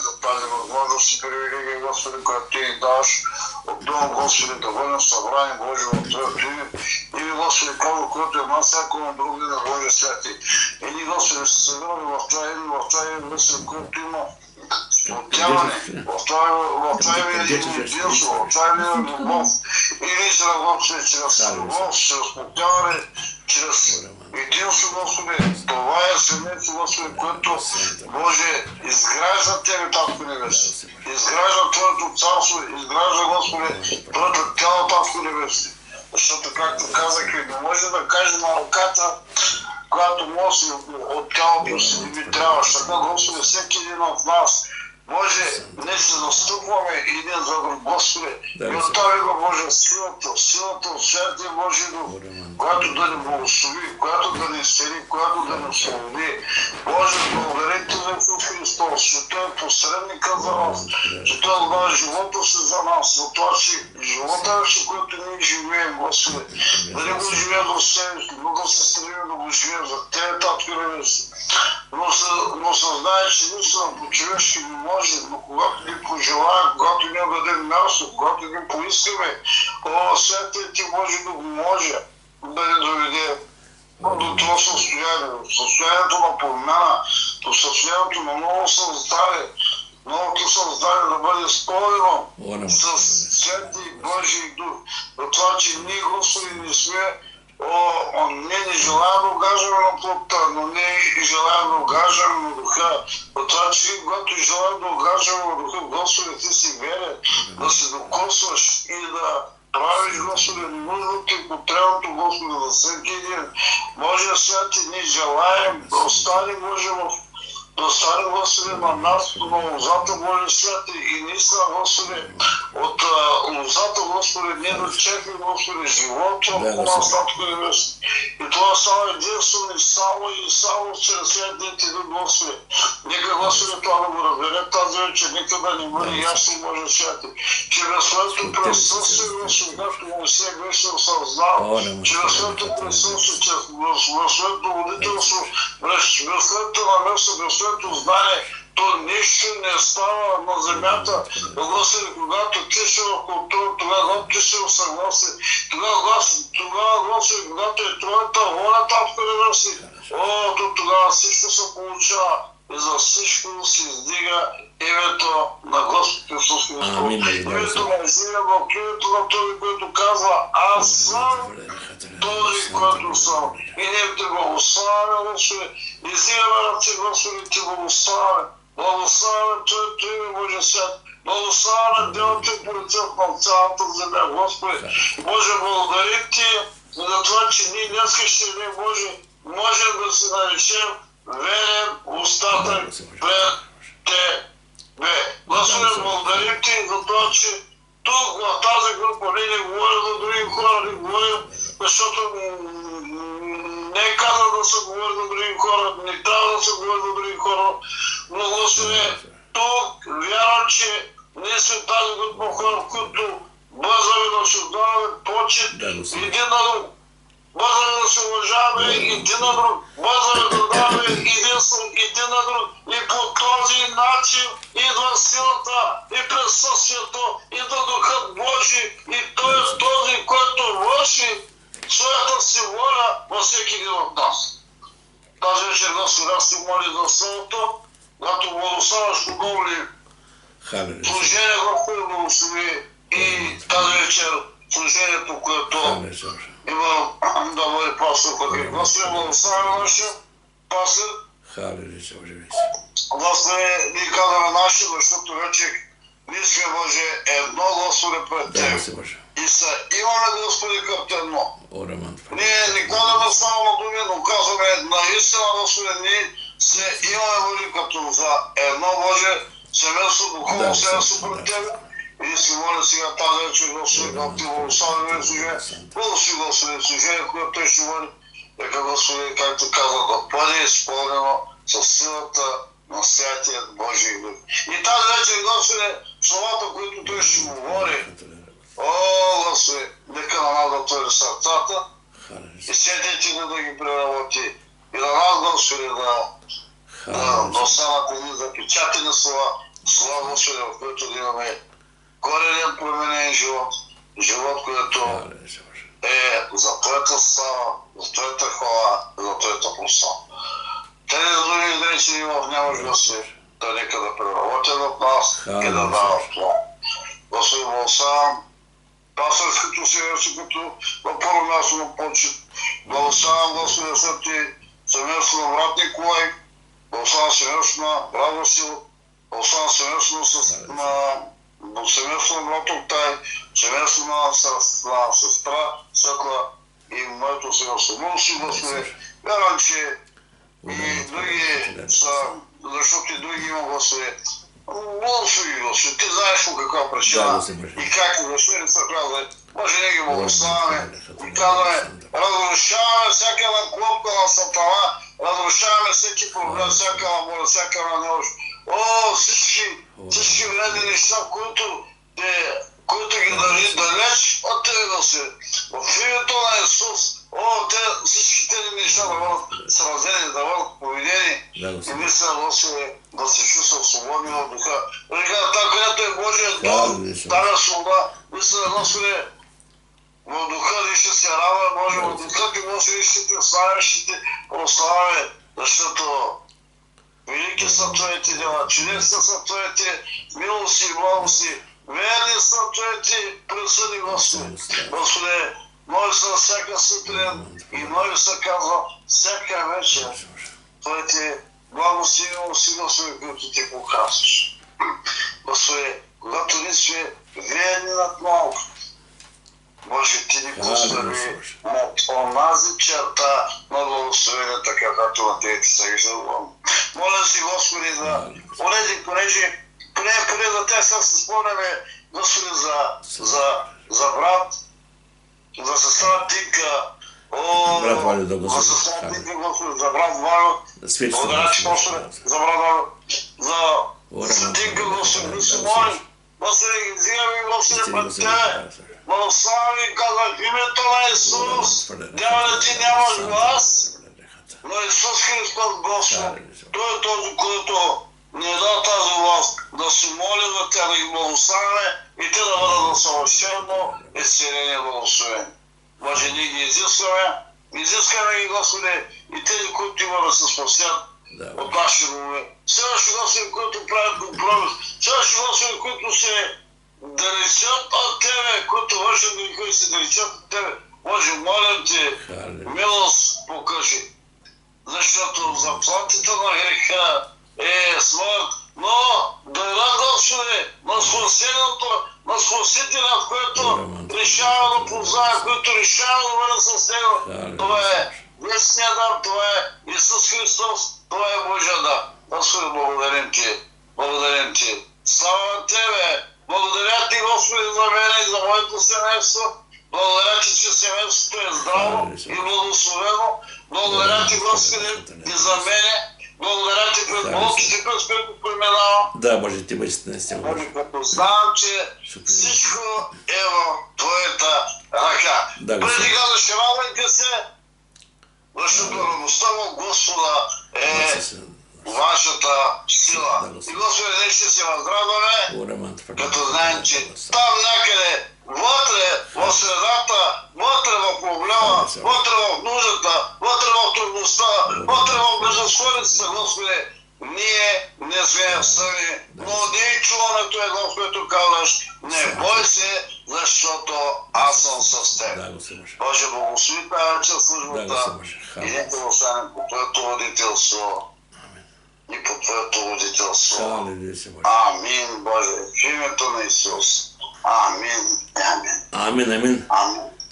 за тази възможност и привилегия, Господи, която Ти ни даваш. Отново, Господи, да бъдем събрани, Боже, в Твоето име. Или, Господи, който е на всякому друго на Божия святи. Или, Господи, се събираме в това име, Господи, което има отяване, в това име единство, в това име любов. Или чрез Господи, чрез любов, чрез отяване, чрез единство, Господи. Това е семейство, Господи, което, Боже, изгражда Тебе, Татко Небесен. Изгражда Твоето царство, изгражда, Господи, Твоето тяло, Татко Небесен. Защото, както казах, не може да каже на ръката, която носи от тялото си, не ми трябваше. Така, Господи, всеки един от нас, Боже, ние се застъпваме един за друг, Господи, и остави го, Боже, силата от Святия Божий Дух, която да ни благослови, която да ни изцели, която да ни освободи. Боже, благодаря Ти за Исус Христос, че Той е посредника за нас, че Той дава живота си за нас, за това, че живота, в който ние живеем, Господи, да не го живеем за себе си, но да се стремим да го живеем за Тебе, Татко Небесен. Но съзнае, че наистина по-човешки не може, но когато ни пожелаем, когато ни дадем място, когато ни поискаме, Святия Ти Боже да го може да ни доведе до това състояние, до състоянието на промяна, до състоянието на ново създание, новото създание да бъде спорено с Святия Божий Дух. До това, че ние, Господи, не сме ние не желаем да угаждаме на плотта, но ние желаем да угаждаме на духа. От това, че когато желаем да угаждаме на духа, Господи, Ти си верен, да се докосваш и да правиш, Господи, нужното и потребното, Господи, за всеки един. Божия свят, ние желаем да остане, Боже, да остане, Господи, на мястото на лозата, Божия свят, и наистина, Господи, от лозата, Господи, ние да чекаме, Господи, живота около нас, Татко Небесен. И това става единствено и само чрез Святия Ти Дух, Господи. Нека, Господи, това да го разбере тази вечер, нека да ни бъде ясно, Божия свят, че без Твоето присъствие, Господи, както Моисей беше създал, чрез Твоето присъствие, чрез Твоето водителство, без Твоето намеса, без Твоето знание, то нищо не става на земята. Господи, когато Ти си в култура, тогава Ти си в съгласие, тогава, Господи, когато е Твоята воля, Татко Небесен, то тогава всичко се получава. И за всичко се издига името на Господ Исус Христос. Името на Израиля в името на този, който казва: Аз съм този, който съм. И ние Те благославяме, Господи. Издигаме ръце, Господи, Ти благославяме. Благославяме Твоето име, Божия свят. Благославяме делото и полицията на цялата земя, Господи. Боже, благодарим Ти за това, че ние днеска ще не, Боже, можем да се наречем верен остатък пред Тебе. Господи, благодарим Ти за това, че тук в тази група ние не говорим за други хора, не говорим, защото не е казано да се говори за други хора, не трябва да се говори за други хора, но Господи, тук вярвам, че ние сме тази група хора, които бързаме да се отдаваме почет един на друг. Бързаме да се уважаваме един на друг, бързаме да даваме единство един на друг. И по този начин идва силата и присъствието, идва Духът Божий, и Той е този, който върши своята си воля във всеки един от нас. Тази вечер, Господи, аз Ти моля за Словото, когато благославяш кого ли служение, Господи, благослови, и тази вечер служението, което има да бъде пастор, пък Господи, благославя нашия пастор. Господи, ние казваме нашия, защото вече ние сме, Боже, едно, Господи, пред Тебе. И имаме, Господи, като едно. Ние не казваме само на думи, но казваме наистина, Господи, ние се имаме, Боже, като за едно, Боже, семейство, духовно семейство пред Тебе. И си моля сега тази вечер, Господи, да Ти благославяме служение. Благослови, Господи, служение, което Той ще моли. Нека, Господи, както каза, да бъде изпълнено със силата на Святия Божий Дух. И тази вечер, Господи, словата, които Той ще говори, Господи, нека на нас да отвори сърцата и Святия Ти да ги преработи. И на нас, Господи, да останат едни запечатани слова, Слава Господи, в който да имаме коренен променен живот, живот, който е за Твоята слава, за Твоята хвала, за Твоята прослава. Тези думи изречени в него, Господи, да нека да преработят в нас и да дават това. Господи, благославям пасторското семейство, като на първо място на почет. Благославям, Господи, да Ти семейство на брат Николай, благославям семейство на брат Васил, благославям семейство на брат Октай, семейство на сестра Светла и моето семейство. Много си, Господи, вярвам, че и други са, защото и други има, Господи. Благослови, Господи, Ти знаеш по каква причина и как и защо не са влязли. Може не ги благославяме и казваме, разрушаваме всяка една клопка на Сатана, разрушаваме всеки проблем, всяка една болест, всяка една немощ. О, всички вредни неща, които ги държи далеч от Тебе, Господи. В името на Исус, всички тези неща да бъдат сразени, да бъдат поведени и мисля, Господи, да се чувства свободни в духа. Там, където е Божия дом, там е свобода. Мисля, Господи, в духа Ти ще се радва, Боже, в духа Ти, Господи, ще Те славим, ще Те прославяме, защото велики са Твоите дела, чудесни са Твоите милости и благости, верни са Твоите присъди, Господи. Господи, моли са всяка сутрин и моли са казва всяка вечер. Твоите благости и милости, Господи, които Ти показваш. Господи, когато ние сме верни над малко, Боже, Ти ни постави над онази черта на благословение, така както на Тебе Ти се изжалвам. Моля си, Господи, за понеже поне за те сега се спомняме, Господи, за брат, за сестра Тинка, за сестра Тинка, Господи, за брат Валя, благодаря Ти, Господи, за брат Валя, за Тинка, Господи, да се молим, Господи, ги взимаме, Господи, пред Тебе, благослави, казах, в името на Исус, няма да Ти нямаш глас, но Исус Христос, Господи, Той е този, който ни е дал тази власт, да се моли за Тях, да ги благославяме и те да бъдат за съвършено изцеление и благословение. Боже, ние ги изискаме ги, Господи, и тези, които има да се спасят от наши домове. Следващи, Господи, които правят компромис, следващи, Господи, които се далечат от Тебе, които вършат грехове и се далечат от Тебе. Боже, молям Те, милост покажи, защото заплатата на греха е смърт, но дойде, Господи, на Спасителя, който решава да познае, който решава да бъде с Него. Това е вечният дар, това е Исус Христос, това е Божия дар. Господи, благодарим Ти. Слава на Тебе! Благодаря Ти, Господи, за мен и за моето семейство. Благодаря Ти, че семейството е здраво и благословено. Благодаря Ти, Господи, и за мене. Благодаря Ти пред болките, през които преминавам. Да, Боже, Ти бъдеш наистина. Боже, като знам, че всичко е в Твоята ръка. Преди казваше, радвайте се, защото радостта в Господа е вашата сила. И Господи, ние ще се въздрадваме, като знаем, че там някъде, вътре в средата, вътре в проблема, вътре в нуждата, вътре в трудността, вътре в безразходицата, Господи, ние не сме сами, но ние чуваме това, Господи, което казваш, не бой се, защото аз съм с Теб. Боже, благослови тази вечер службата и нека да останем по Твоето водителство. И по Твоето водителство. Амин, Боже, в името на Исус. Амин. Амин.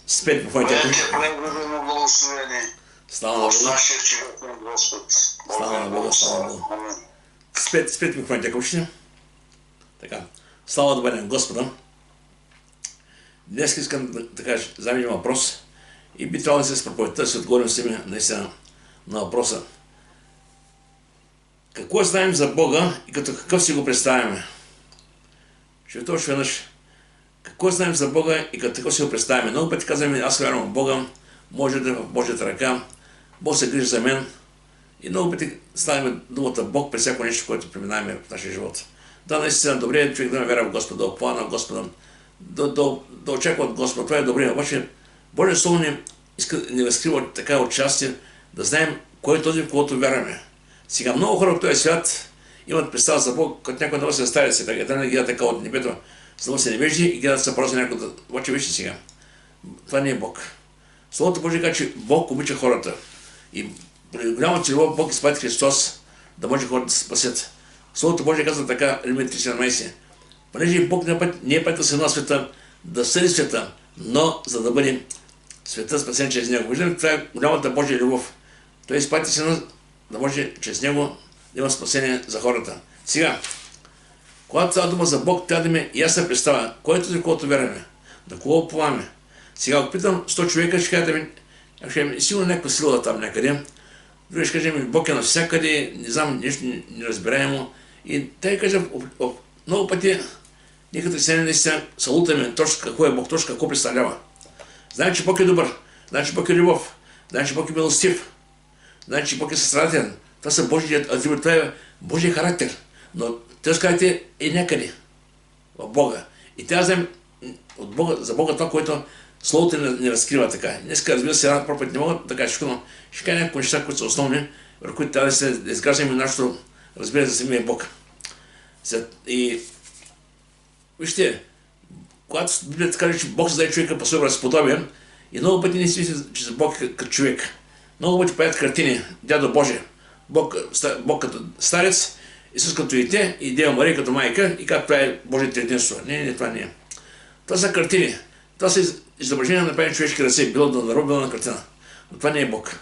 Спет по Твоите. Бъдете прегледено благословени. Слава на Бога. Нашия човек на Господ. Слава на Бога. Спет по Твоите кучни. Така. Слава да бъде на Господа. Днес искам да кажа, заминем въпрос и би трябвало да се с проповедта си отговорим себе наистина на въпроса. Какво знаем за Бога и като какъв си го представяме? Ще точно веднъж. Какво знаем за Бога и като какъв си го представяме? Много пъти казваме, аз вярвам в Бога, може да е в Божията ръка, Бог се грижи за мен и много пъти ставаме думата Бог при всяко нещо, което преминаваме в нашия живот. Да, наистина добре е човек да ме вяра в Господа, да оплана в Господа, да очаква от Господа. Това е добре. Обаче Божие Слово ни разкрива така участие, да знаем кой е този, в когото вярваме. Сега много хора в този свят имат представа за Бог, като някой да се стари се, така да не гледа така от небето, за да се невежди и гледат се просто някой да... Обаче вижте сега, това не е Бог. Словото Божие казва, че Бог обича хората. И при голямата любов Бог изпрати Христос, да може хората да се спасят. Словото Божие казва така, Римляни 3:17. Понеже Бог не е пратил Сина на света да съди света, но за да бъде света спасен чрез Него. Виждаме, това е голямата Божия любов. Той изпрати Сина да може чрез Него да има спасение за хората. Сега, когато става дума за Бог, трябва да ми ясна представа, който за когото вярваме, на кого уповаме. Сега, ако питам 100 човека, ще кажа ми, сигурно някаква сила там някъде. Други ще кажа ми, Бог е навсякъде, не знам, нещо неразбираемо. И те кажа, много пъти, ние като християни наистина се лутаме точно какво е Бог, точно какво представлява. Знаем, че Бог е добър, знаем, че Бог е любов, знаем, че Бог е милостив, знаем, че Бог е състрадателен. Това са Божии атрибути, това е Божия характер. Но те скажете е някъде в Бога. И трябва да знаем от Бога, за Бога това, което Словото не разкрива така. Днеска, разбира се, една проповед не мога да кажа всичко, но ще кажа някакви неща, които са основни, върху които трябва да изграждаме нашето разбира за самия Бог. И вижте, когато Библията каже, че Бог създаде човека по своя разподобие, и много пъти не си мисли, че за Бог е като човек. Много пъти правят картини, дядо Божие, Бог като старец, Исус като дете и Дева Мария като майка и как това е Божието единство. Не, това не е. Това са картини. Това са изображения на направени човешки ръце, било да народ, било на картина. Но това не е Бог.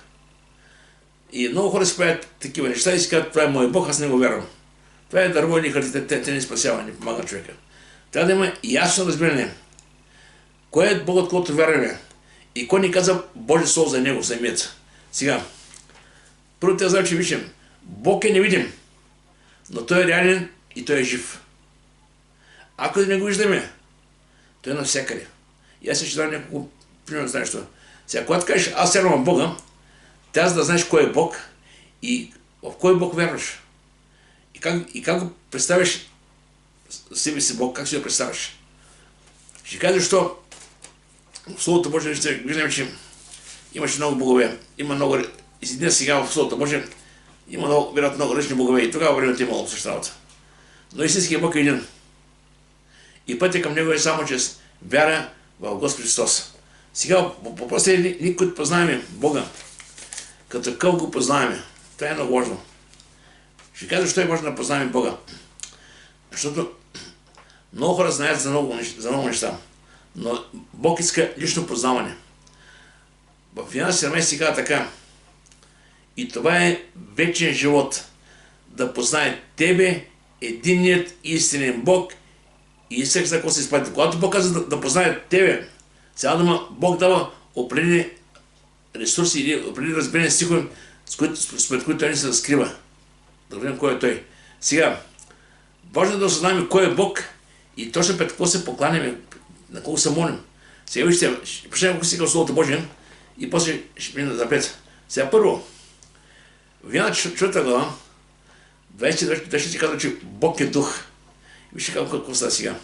И много хора си правят такива неща и си казват, това е мой Бог, аз не го вярвам. Това е дърво или картите, те не спасява, не помага човека. Трябва да има ясно разбиране. Кой е Бог, от който вярваме? И кой ни каза Божие Слово за него, самият? Сега, първо те знам, че виждам, Бог е невидим, но той е реален и той е жив. Ако не го виждаме, той е навсякъде. И аз ще дам няколко примерно знаеш това. Сега, когато кажеш, аз вярвам в Бога, трябва да знаеш кой е Бог и в кой Бог вярваш. И как го представяш себе си Бог, как си го представяш. Ще кажа защо в Словото Божие виждаме, че имаше много богове. Има много... И днес сега в Словото Божие има вероятно много различни богове. И тогава времето е имало същата работа. Но истинският Бог е един. И пътя към него е само чрез вяра в Господ Христос. Сега въпросът е ние, които познаваме Бога, като такъв го познаваме. Това е много важно. Ще кажа, защо е важно да познаваме Бога. Защото много хора знаят за много неща, но Бог иска лично познаване. В Йоанна 17 си казва така: и това е вечен живот, да познае Тебе, единният истинен Бог и всеки за какво се изпрати. Когато Бог казва да познае Тебе, сега дума Бог дава определени ресурси или определени разбирани стихове, според които той не се разкрива. Да видим кой е той. Сега, важно е да осъзнаваме кой е Бог и точно пред какво се покланяме, на колко се молим. Сега вижте, ще почнем колко си в Словото Божие и после ще минем напред. Сега първо, в Йоанна 4 глава, 22 ще казва, че Бог е дух. Вижте какво става сега.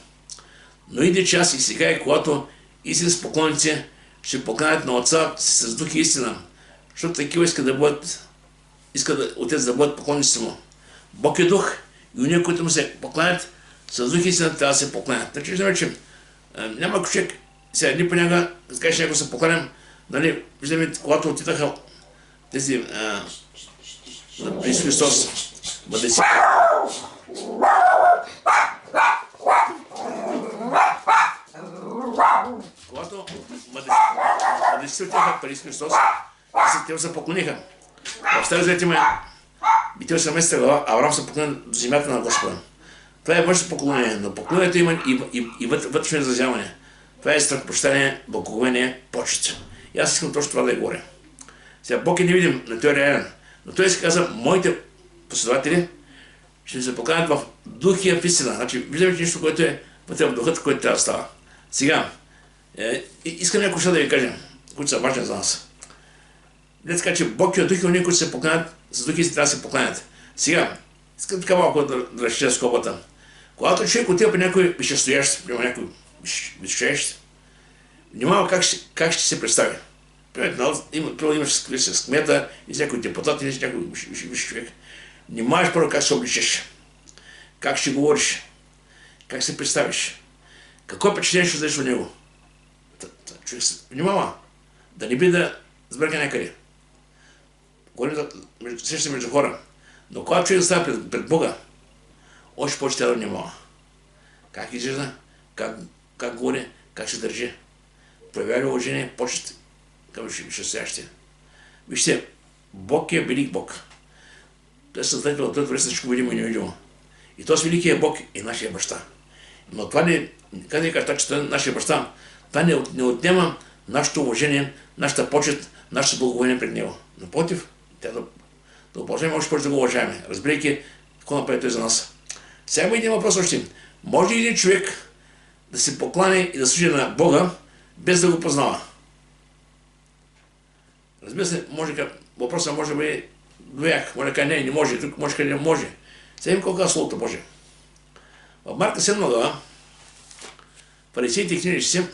Но иде час и сега е, когато истински поклонници ще покланят на Отца с дух и истина, защото такива искат Отец да бъдат поклонници му. Бог е дух и уния, които му се покланят с дух и истина, трябва да се покланят. Значи виждаме, че няма човек, сега едни понякога, да кажеш някой се покланям, нали, виждаме, когато отидаха тези на Исус Христос, бъдеси. Когато мъдреците отидаха при Исус Христос, те се поклониха. В Стария Завет има Битие 18 глава, Авраам се поклони до земята на Господа. Това е външно поклонение, но поклонението има и вътрешно изразяване. Това е страхопочитание, благоговение, почет. И аз искам точно това да я говоря. Сега Бог е невидим, но той е реален. Но той се каза, моите последователи ще се поканят в дух и в истина. Значи виждаме нещо, което е вътре в духът, който трябва да става. Сега, искам някои неща да ви кажем, които са важни за нас. Не така, че Бог е дух и уния, които се покланят, с дух и трябва да се покланят. Сега, искам така малко да разширя скобата. Когато човек отива при някой висшестоящ, при някой висшестоящ, внимава как ще се представи. Примерно имаш с кмета, и с някой депутат, или с някой висш човек. Внимаваш първо как се обличеш, как ще говориш, как се представиш, какво впечатление ще взеш от него. Човек се внимава, да не би да сбърка някъде. Говорим за среща между хора. Но когато човек застава пред Бога, още повече трябва да внимава. Как изглежда, как говори, как се държи. Проявява уважение, почет към висшестоящия. Вижте, Бог е велик Бог. Той е създател от това всичко видимо и невидимо. И този великият Бог е нашия баща. Но това не, как да кажа, че това е нашия баща, това не отнема нашето уважение, нашата почет, нашето благоволение пред него. Напротив, да уважаваме още повече да го уважаваме, разбирайки какво направи той за нас. Сега има един въпрос още. Може ли един човек да се поклани и да служи на Бога, без да го познава? Разбира се, въпросът може да бъде двояк. Може да кажа не може, друг може да кажа не може. Сега има колко Словото Божие. В Марка 7 глава, фарисеите и книжниците,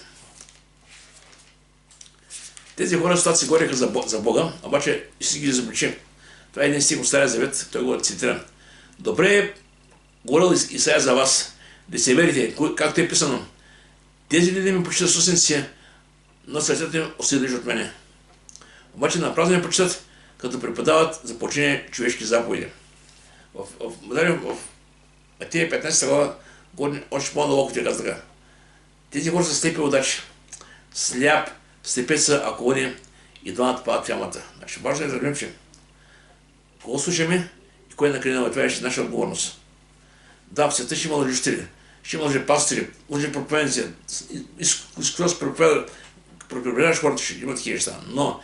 тези хора с това си говореха за Бога, обаче си ги изобличи. Това е един стих от Стария Завет, той го цитира. Добре е говорил Исаия за вас, да се верите, както е писано. Тези люди ми почитат собственици, но сърцето им осъдили от мене. Обаче на празно ме почитат, като преподават за починение човешки заповеди. В Матея 15 глава, още по-надолу ти каза така. Тези хора са слепи водачи. Сляп, слепеца, ако води, и двамата падат в ямата. Значи важно е да разберем, че кого слушаме и кой е накринава, това е наша отговорност. Да, в света ще има лъжители, ще има лъжепастири, лъжепроповедници, изкусно проповядваш хората, ще има такива неща. Но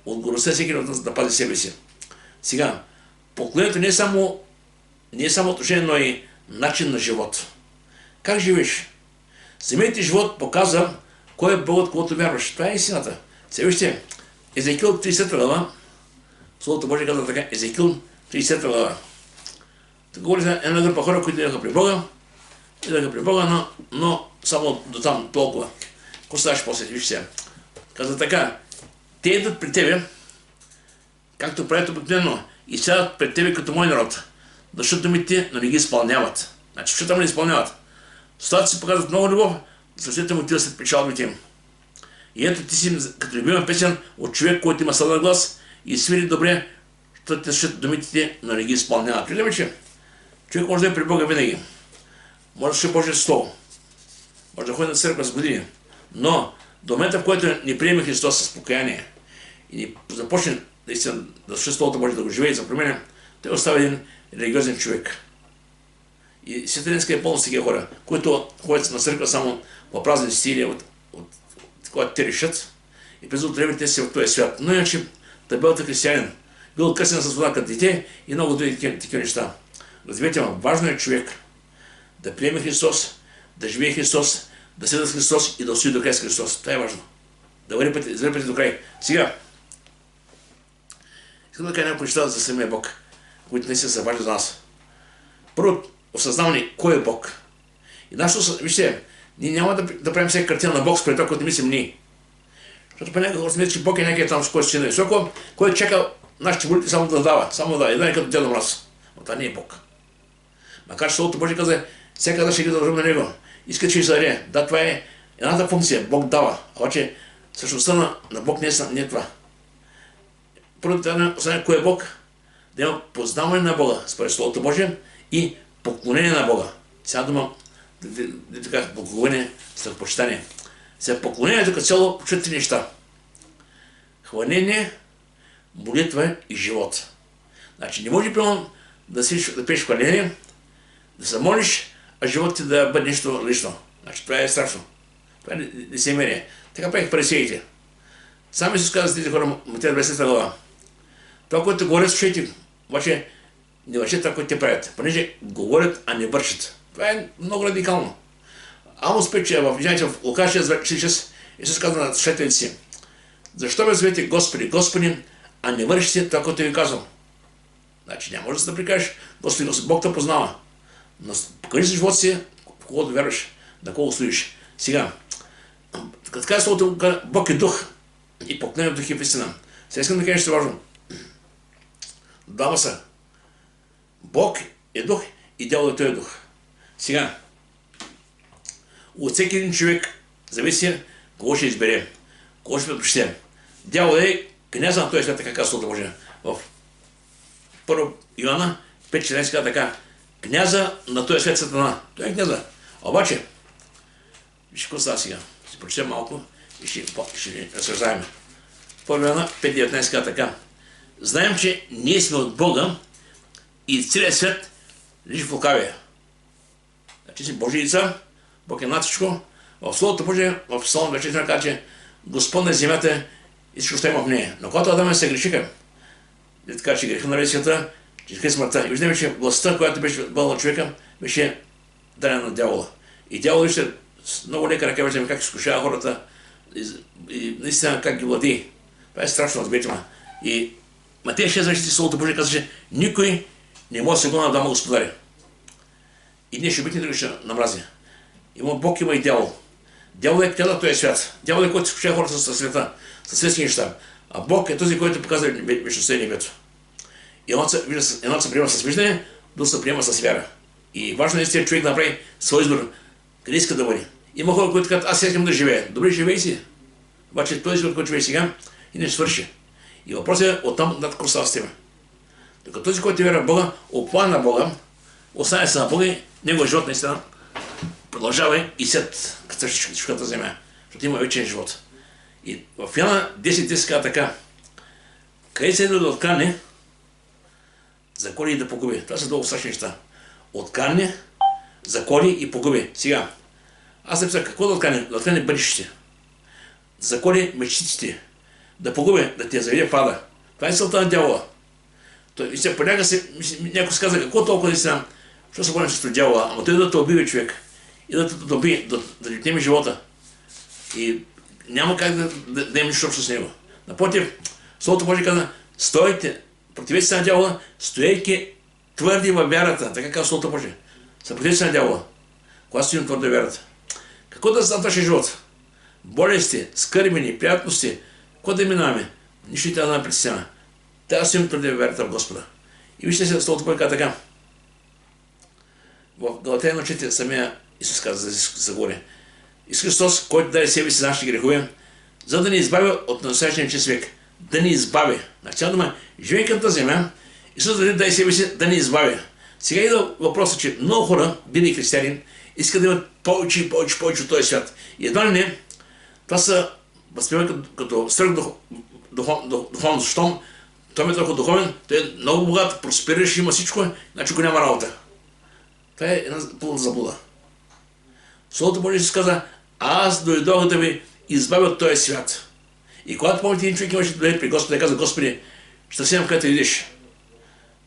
отговорността е всеки от нас да пази себе си. Сега, поклонението не е само отношение, но и начин на живот. Как живееш? Семейният живот показва кой е Богът, когато вярваш. Това е истината. Сега вижте, Езекил 30 глава, Словото Божие казва така, Езекил 30 глава. Тук говори за една група хора, които идваха при Бога, но само до там толкова. Какво ставаш после? Вижте сега. Казва така, те идват при тебе, както правят обикновено, и сядат пред тебе като мой народ, защото думите, но не ги изпълняват. Значи, защото не изпълняват. Стат си показват много любов, защото му отива след печалбите им. И ето ти си като любима песен от човек, който има сладък глас и свири добре, защото те слушат думите, но не ги изпълняват. Виждаме, че човек може да е при Бога винаги. Може да слуша Божие Слово. Може да ходи на църква с години. Но до момента, в който не приеме Христос с покаяние и не започне наистина да слуша Словото Божие, да го живее и за променя, той остава един религиозен човек. И Светенска е пълно с такива хора, които ходят на църква само по празни стили, когато те решат, и през време те си в този свят. Но иначе табелата християнин, бил късен с вода като дете и много други такива неща. Разберете, важно е човек да приеме Христос, да живее Христос, да седа с Христос и да отиде до край с Христос. Това е важно. Да върви пъти до край. Сега, искам да кажа някои неща за самия Бог, които не са важни за нас. Първо, осъзнаване кой е Бог. И нашето, вижте, ние няма да правим всяка картина на Бог според това, което мислим ние. Защото понякога хората смятат, че Бог е някакъв там, с който си на високо, който чака нашите молитви само да дава. Само да дава, като Дедо Мраз. Но това не е Бог. Макар че Словото Божие каза, всяка да ще ги дължим на Него. Иска, че и зададе. Да, това е едната функция. Бог дава. Обаче същността на Бог не е това. Първо трябва да осъзнаем кой е Бог, да има познаване на Бога според Словото Божие и поклонение на Бога. Сега дума, така, поклонение, страхопочитание. Сега поклонението като цяло по 4 неща. Хваление, молитва и живот. Значи не може примерно да пееш хваление, да се молиш, а живот ти да бъде нещо лично. Значи това е страшно. Това не се мере. Така правих фарисеите. Сам Исус каза за тези хора, Матея 20 глава. Това, което говорят, слушайте, обаче не вършат това, което те правят. Понеже говорят, а не вършат. Това е много радикално. Амос 5, че в Лука 6, Исус каза на слушателите си: защо ме зовете Господи, Господи, а не вършите това, което ви казвам? Значи няма да се да прикажеш, Господи, Бог те познава. Но покажи си живота си, в когото вярваш, на кого служиш. Сега, като казва словото, Бог е дух и поклонението дух е в истина. Сега искам да кажа нещо важно. Дава се. Бог е дух и дяволът е дух. Сега, от всеки един човек зависи кого ще избере, кого ще предпочете. Дявол е княза на този свят, така казва Словото Божие. В 1 Йоанна 5:14 казва така: княза на този свят Сатана. Той е княза. Обаче, виж какво става сега. Ще прочетем малко и ще разсъждаем. 1 Йоанна 5:19 казва така: знаем, че ние сме от Бога и целият свят лежи в лукавия. Значи си Божи деца, Бог е над всичко. В Словото Божие, в Псалом 24 казва, че Господ на земята и всичко ще има в нея. Но когато Адам се грешиха, така че греха на ресията, че греха смъртта. И виждаме, че властта, която беше бъдала човека, беше дадена на дявола. И дявол вижте, много лека ръка виждаме как изкушава хората и наистина как ги владее. Това е страшно, разберете ме. И Матея 6:24 Словото Божие казва, че никой не може да се гона на двама господари. И ние ще битни, други ще намрази. Има Бог, има и дявол. Дявол е князът на този свят. Дявол е който изкушава хората със света, със светски неща. А Бог е този, който показва вечността и небето. И едното се приема с виждане, другото се приема с вяра. И важно е човек да направи свой избор, къде иска да бъде. Има хора, които казват, аз искам да живея. Добре, живей си. Обаче този избор, който живее сега, и не свърши. И въпросът е оттам над кръста с тебе. Докато този, който вярва в Бога, оплава на Бога, остане се на Бога и неговия живот наистина продължава и след всичката земя. Защото има вечен живот. И в Йоанна 10 се казва така: къде се иде да откане, заколи и да погуби. Това са много страшни неща. Откане, заколи и погуби. Сега, аз се писах какво да откане? Да откане бъдещите. Заколи мечтите. Да погуби, да те заведе пада. Това е целта на дявола. И се понякога някой се каза, какво толкова да си нам? Що се борим с дявола? Ама той да те убива човек. И да те доби, да ти отнеме живота. И няма как да имаш нищо общо с него. Напротив, Словото Божие каза, стойте, противете се на дявола, стоейки твърди във вярата. Така казва Словото Божие. Съпротивете се на дявола, когато стоим твърди във вярата. Какво да стане нашия живот? Болести, скърби, неприятности, какво да минаваме? Нищо и трябва да ме притеснява. Трябва да стоим твърди във вярата в Господа. И вижте се, Словото Божие каза така. В Галатея научите самия Исус каза за горе. Исус Христос, който даде себе си за нашите грехове, за да ни избави от настоящия нечист век. Да ни избави. Значи цял дума, живейки на тази земя, Исус даде себе си да ни избави. Сега идва въпросът, че много хора, бидейки християни, искат да имат повече и повече от този свят. И едва ли не, това са възприемат като свръхдуховно. Щом той е толкова духовен, той е много богат, просперираш, има всичко, значи го няма работа. Това е една пълна заблуда. Словото Божие се каза, аз дойдох да ви избавя от този свят. И когато помните, един човек имаше да дойде при Господа и каза, Господи, ще вземам където идеш.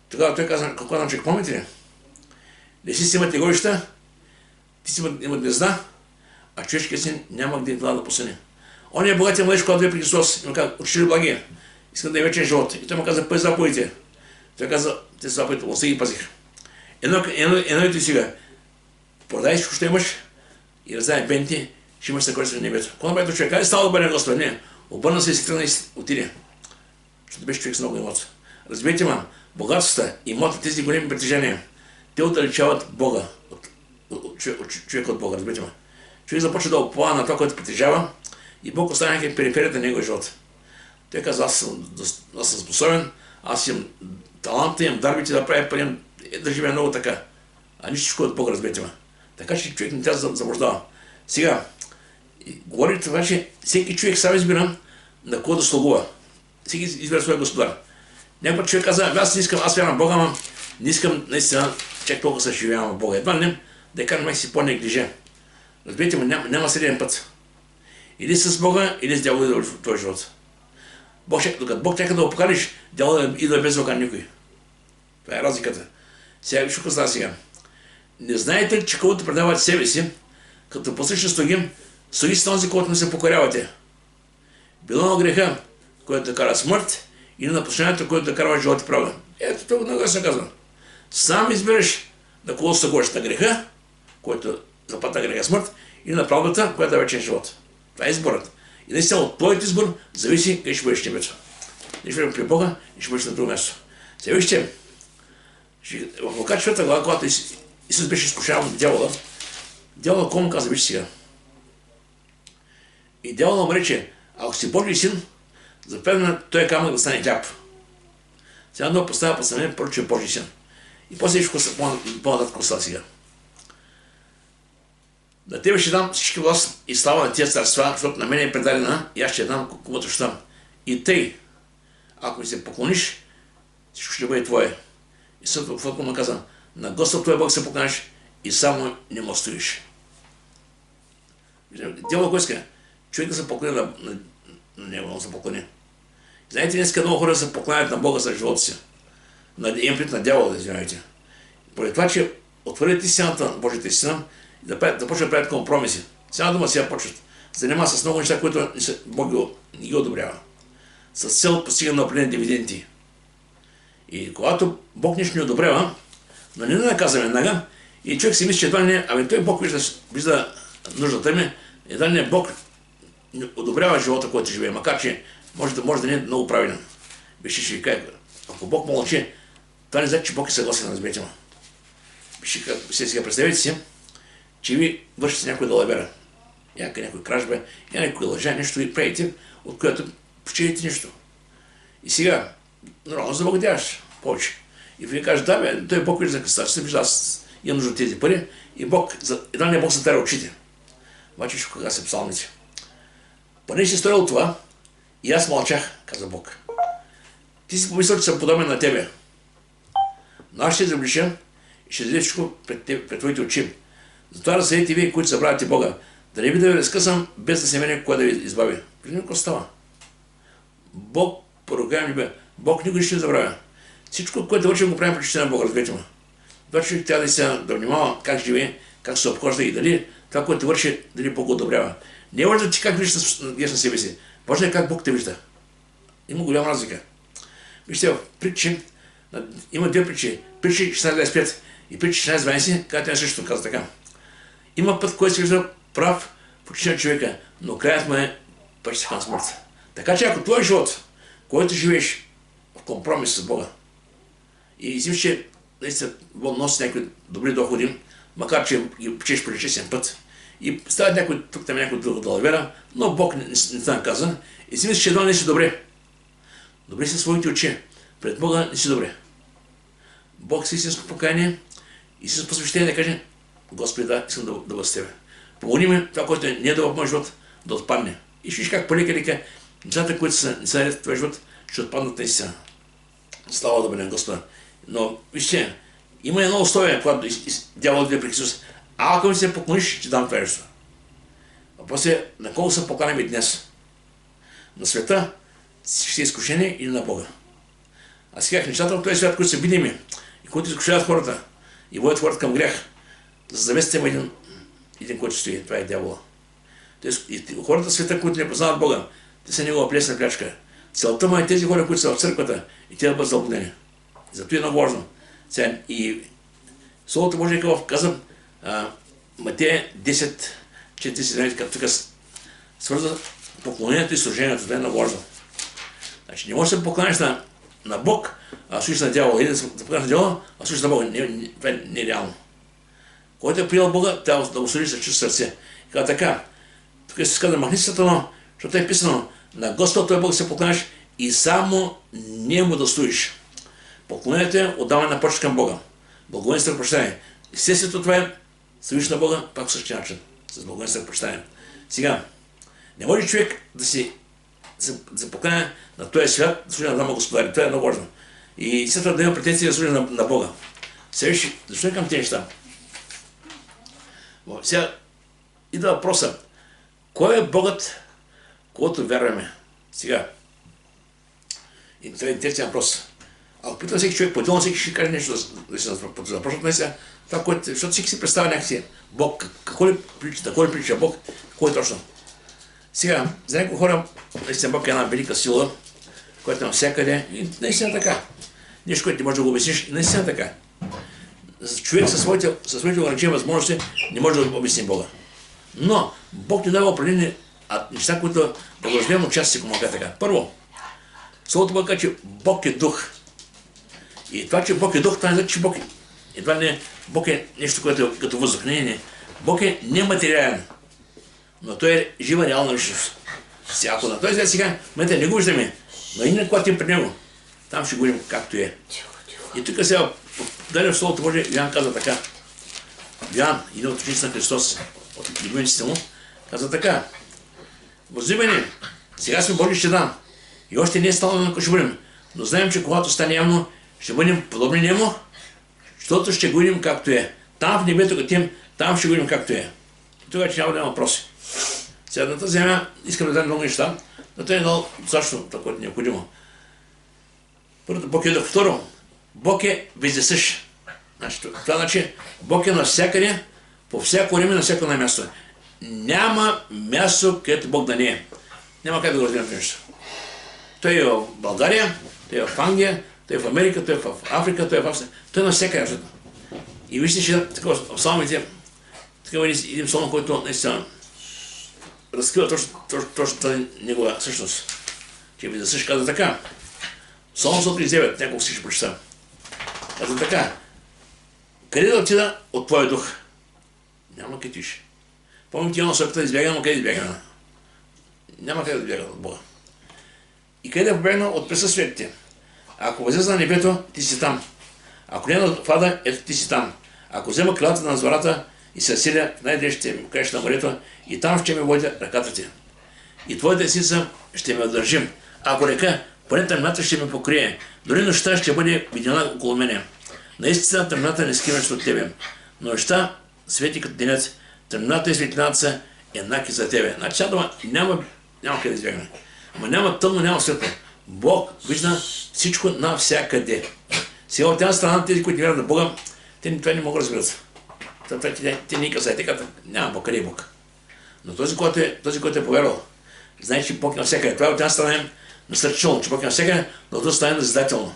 Тогава той каза, какво на човек, помните ли? Леси си имат тегорища, ти си имат гнезда, а човешкият син няма где да посъне. Он е богатия младеж, когато дойде при Христос, и му каза, учили благия, искам да е вечен живот. И той му каза, пъй заповедите. Той каза, те заповедите, властта ги пазих. Едно и ти сега, продай всичко, що имаш, и раздай бенти, ще имаш съкровище на небето. Какво направи човек? Кай става обърне Господа? Не. Обърна се и си тръгна и отиде. Защото беше човек с много имот. Разберете ме, богатствата, имота, тези големи притежения, те отдалечават Бога, от човека от Бога, разберете ме. Човек започва да оплава на това, което притежава, и Бог остане в периферията на неговия живот. Той каза, аз съм способен, аз имам таланта, имам дарбите да правя пари, да живея много така. А нищо от Бога, разберете ме. Така че човек не трябва да заблуждава. Сега, говори това, че всеки човек сам избира на кого да слугува. Всеки избира своя господар. Някой човек каза, аз не искам, аз вярвам в Бога, ама не искам наистина чак толкова се живявам в Бога. Едва не, да кажем си по-неглиже. Разберете ме, няма среден път. Или с Бога, или с дявола в този живот. Докато Бог чака да го поканиш, дявола идва без да покани никой. Това е разликата. Сега виж какво става сега. Не знаете ли, че когато предавате себе си, като послушни слуги с този, който не се покорявате. Било на греха, който да кара смърт, или на послушанието, който да кара живот и правда. Ето това много се казва. Сам избираш на колко се гореш на греха, който заплата греха смърт, или на правдата, която е вечен живот. Това е изборът. И наистина от твоят избор зависи къде ще бъдеш небето. Не ще бъдеш при Бога и ще бъдеш на друго място. Сега вижте, в Лука 4 глава, когато Исус беше изкушаван от дявола, дявола какво му каза, виж сега. И дявола му рече, ако си Божий син, заповядай той камък да стане хляб. Сега да поставя по съмнение, първо, че е Божий син. И после всичко по-нататък остава сега. На тебе ще дам всички власт и слава на тия царства, защото на мен е предадена и аз ще дам комуто ще дам. И тъй, ако ми се поклониш, всичко ще бъде твое. И също му каза, на Господ твой Бог се поклониш и само не му стоиш. Дявол го иска, човек да се поклони на него, да се поклони. Знаете, днес много хора се поклонят на Бога за живота си. Имам пред на дявола, извинявайте. Поради това, че отвърят истината на Божията истина и да почват да правят компромиси. Сега дума сега почват. Занимава с много неща, които Бог не ги одобрява. С цел постигане на определени дивиденти. И когато Бог нещо не одобрява, но не наказва веднага, и човек си мисли, че едва не, той Бог вижда нуждата ми, едва не Бог не одобрява живота, който живее, макар че може да не е много правилен. Вижте, ще ви кажа, ако Бог мълчи, това не значи, че Бог е съгласен, разберете ме. Сега представете си, че ви вършите някой далавера, някой кражба, някой лъжа, нещо и правите, от което починете нещо. И сега, нормално заблагодяваш повече. И вие кажете, да бе, той Бог вижда къста, че вижда, аз имам нужда от тези пари, и Бог, едва не Бог затаря очите. Обаче ще кога се псалмите. Поне си стоял това, и аз мълчах, каза Бог. Ти си помислил, че съм подобен на тебе. Но аз ще изоблича и ще даде всичко пред твоите очи. Затова разсъдете вие, които събравате Бога, да не ви да ви разкъсам, без да се мене кой да ви избави. Виждаме какво става. Бог, поругаем ли Бог никога ще не забравя. Всичко, което вършим, го правим причина на Бога, разберете ме. Това човек трябва да внимава как живее, как се обхожда и дали това, което върши, дали Бог го одобрява. Не може да ти как виждаш на себе си. Важно е как Бог те вижда. Има голяма разлика. Вижте, в притчи, има две притчи. Притчи 16:25 и притчи 16:20, където е също каза така. Има път, който се вижда прав в очите на човека, но краят му е почти към смърт. Така че ако твой живот, който живееш в компромис с Бога и си че наистина носи някакви добри доходи, макар че ги печеш по честен път, и стават някой тук там някой друг далавера, но Бог не те наказа, и си мислиш, че едва не си добре. Добре са своите очи. Пред Бога не си добре. Бог с истинско покаяние и с посвещение да каже, Господи, да, искам да бъда с Тебе. Помогни ми това, което не е да в моят живот, да отпадне. И ще виж как полека, нещата, които не са в твоя живот, ще отпаднат наистина. Слава да бъде на Господа. Но, вижте, има едно условие, когато дявол дойде при Исус. А ако ми се поклониш, ще дам това нещо. Въпрос е, на колко се покланяме днес? На света, ще е изкушение или на Бога? А сега нещата от този свят, които са видими и които изкушават хората и водят хората към грях, за да заместим един, който стои. Това е дявола. И хората в света, които не познават Бога, те са негова плесна плячка. Целта му е тези хора, които са в църквата и те да бъдат заблудени. Зато е много важно. И Словото Божие казва Матея 10:4, като тук свързва поклонението и служението. Това е много важно. Значи не можеш да се поклониш на Бог, а служиш на дявола. Или да се поклониш на дявола, а служиш на Бога. Това е нереално. Който е приел Бога, трябва да го служиш с чисто сърце. Казва така, тук се казва, махни Сатана, защото е писано, на Господ твой Бог се поклоняш и само нему да служиш. Поклонението е отдаване на почет към Бога. Благовенство и прощание. Естеството това е служиш на Бога, пак по същия начин. С благовенство и прощание. Сега, не може човек да се поклоня на този свят, да служи на двама господари. Това е много важно. И след това да има претенции да служи на Бога. Сега, защо е към тези неща? Сега идва въпроса. Кой е Богът, когато вярваме? Сега. И това е интересен въпрос. Ако питам всеки човек, по-отделно всеки ще каже нещо да се започнат на сега. Това, което, защото всеки си представя някакси Бог. Какво ли прилича Бог? Какво е точно? Сега, за някои хора, наистина Бог е една велика сила, която е навсякъде и наистина така. Нещо, което не можеш да го обясниш, наистина така. човек със своите ограничени възможности не може да обясни Бога. Но Бог ни дава определени неща, които да го разберем от части, ако мога така. Първо, Словото Бога казва, че Бог е дух. И това, че Бог е дух, това не значи, че Бог е нещо, което е като въздух. Не. Бог е нематериален. Но той е жива, реална личност. Всяко на този сега, в момента не го виждаме, но и когато е при него, там ще говорим както е. И тук сега, дали в Словото Божие, Йоан каза така. Йоан, един от учениците на Христос, от любимците му, каза така. Возлюбени, сега сме Божи щеда. И още не е стало на ще бъдем. Но знаем, че когато стане явно, ще бъдем подобни нему, защото ще го видим както е. Там в небето отидем, там ще го видим както е. И тогава, че няма да има въпроси. Сега на тази земя искам да дадем много неща, но това е едно достатъчно такова необходимо. Първото, Бог е дух. Второ, Бог е вездесъщ. Това значи, Бог е навсякъде, по всяко време, на всяко на място. Няма място, където Бог да не е. Няма как да го разбирам нещо. Той е в България, той е в Англия, той е в Америка, той е в Африка, той е в Австрия. Той е навсякъде. И вижте, че такова в псалмите, такава един псалм, който наистина разкрива точно тази негова същност. Че ви засъщ каза така. Псалм 139, няколко си ще прочета. Каза така. Къде да отида от твоя дух? Няма къде тиш. Помните, ти едно се опита да избягам, но къде избягаме? Няма къде да избягам от Бога. И къде да побегна от присъствието ти? Ако възлеза на небето, ти си там. Ако не на фада, ето ти си там. Ако взема крилата на звората и се селя в най-днешните краища на морето, и там ще ме води ръката ти. И твоята десница ще ме държим. Ако река, поне тъмната ще ме покрие. Дори нощта ще бъде видена около мене. Наистина тъмната не скриваш от тебе. Но нощта свети като денец. Тъмната и светлината са еднакви за тебе. Значи дума няма къде да избягаме. Ама няма тъмно, няма светло. Бог вижда всичко навсякъде. Сега от една страна тези, които вярват на Бога, те това не могат да разберат. Те не казват, те няма Бог, къде е Бог. Но този, който е повярвал, знае, че Бог е навсякъде. Това е от една страна насърчително, че Бог е навсякъде, но от друга страна назидателно.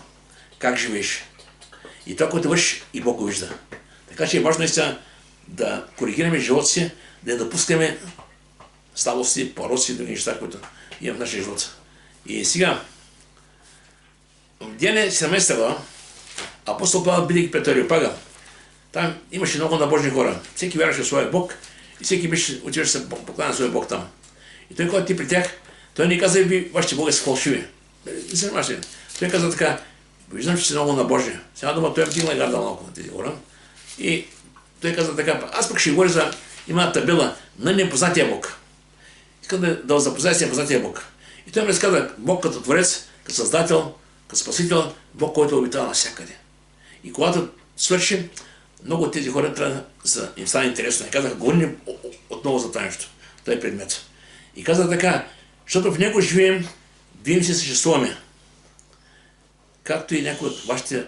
Как живееш? И това, което вършиш, и Бог го вижда. Така че е важно наистина да коригираме живота си, да не допускаме слабости, пороци и други неща, които имам в нашия живот. И сега, в Деяния 17 глава, апостол Павел, бидейки пред Ареопага, там имаше много набожни хора. Всеки вярваше в своя Бог и всеки отиваше се покланя на своя Бог там. И той, когато ти при тях, той не каза, вашите боги са фалшиви. Не се занимаваше. Той каза така, виждам, че си много набожни. Сега дума, той вдигна и гарда малко на тези хора. И той каза така, аз пък ще говоря за има табела на непознатия Бог. Искам да запозная с непознатия Бог. И той ми разказа Бог като Творец, като Създател, като Спасител, Бог, който обитава навсякъде. И когато свърши, много от тези хора трябва да им стане интересно. И казаха, говорим отново за това нещо. Това е предмет. И каза така, защото в него живеем, вие си съществуваме. Както и някои от вашите